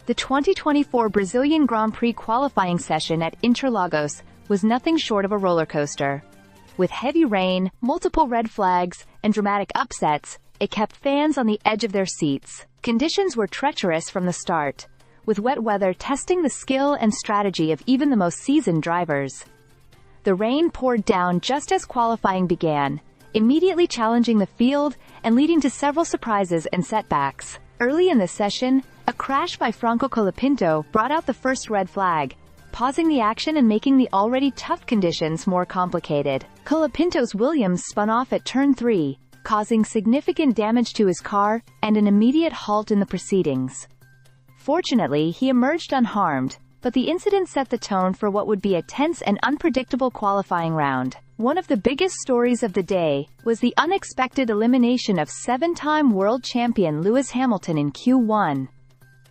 The 2024 Brazilian Grand Prix qualifying session at Interlagos was nothing short of a roller coaster. With heavy rain, multiple red flags, and dramatic upsets, it kept fans on the edge of their seats. Conditions were treacherous from the start, with wet weather testing the skill and strategy of even the most seasoned drivers. The rain poured down just as qualifying began, immediately challenging the field and leading to several surprises and setbacks. Early in the session, a crash by Franco Colapinto brought out the first red flag, pausing the action and making the already tough conditions more complicated. Colapinto's Williams spun off at turn 3, causing significant damage to his car and an immediate halt in the proceedings. Fortunately, he emerged unharmed, but the incident set the tone for what would be a tense and unpredictable qualifying round. One of the biggest stories of the day was the unexpected elimination of 7-time world champion Lewis Hamilton in Q1.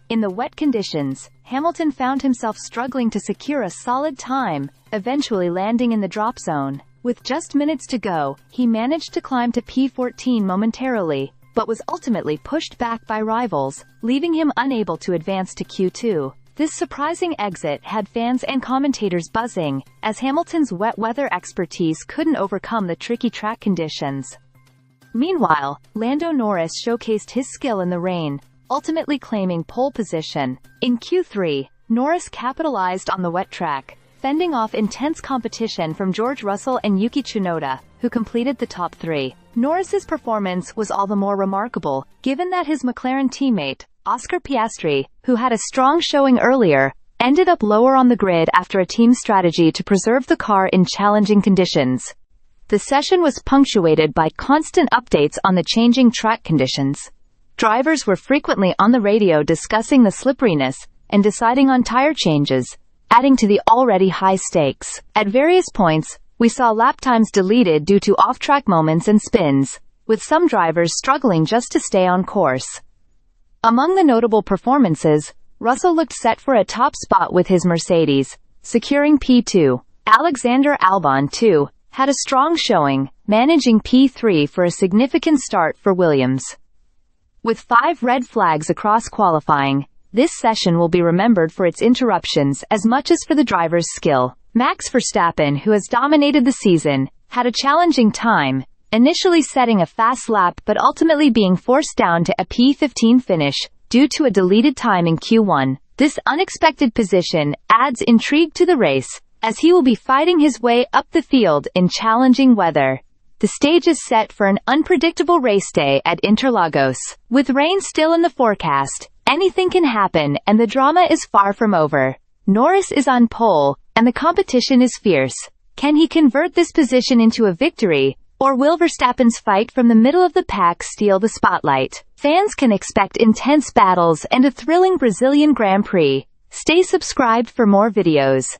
In the wet conditions, Hamilton found himself struggling to secure a solid time, eventually landing in the drop zone. With just minutes to go, he managed to climb to P14 momentarily, but was ultimately pushed back by rivals, leaving him unable to advance to Q2. This surprising exit had fans and commentators buzzing, as Hamilton's wet weather expertise couldn't overcome the tricky track conditions. Meanwhile, Lando Norris showcased his skill in the rain, ultimately claiming pole position. In Q3, Norris capitalized on the wet track, fending off intense competition from George Russell and Yuki Tsunoda, who completed the top 3. Norris's performance was all the more remarkable, given that his McLaren teammate, Oscar Piastri, who had a strong showing earlier, ended up lower on the grid after a team strategy to preserve the car in challenging conditions. The session was punctuated by constant updates on the changing track conditions. Drivers were frequently on the radio discussing the slipperiness and deciding on tire changes, adding to the already high stakes. At various points, we saw lap times deleted due to off-track moments and spins, with some drivers struggling just to stay on course. Among the notable performances, Russell looked set for a top spot with his Mercedes, securing P2. Alexander Albon, too, had a strong showing, managing P3 for a significant start for Williams. With 5 red flags across qualifying, this session will be remembered for its interruptions as much as for the driver's skill. Max Verstappen, who has dominated the season, had a challenging time, initially setting a fast lap but ultimately being forced down to a P15 finish due to a deleted time in Q1. This unexpected position adds intrigue to the race, as he will be fighting his way up the field in challenging weather. The stage is set for an unpredictable race day at Interlagos. With rain still in the forecast, anything can happen and the drama is far from over. Norris is on pole, and the competition is fierce. Can he convert this position into a victory, or will Verstappen's fight from the middle of the pack steal the spotlight? Fans can expect intense battles and a thrilling Brazilian Grand Prix. Stay subscribed for more videos.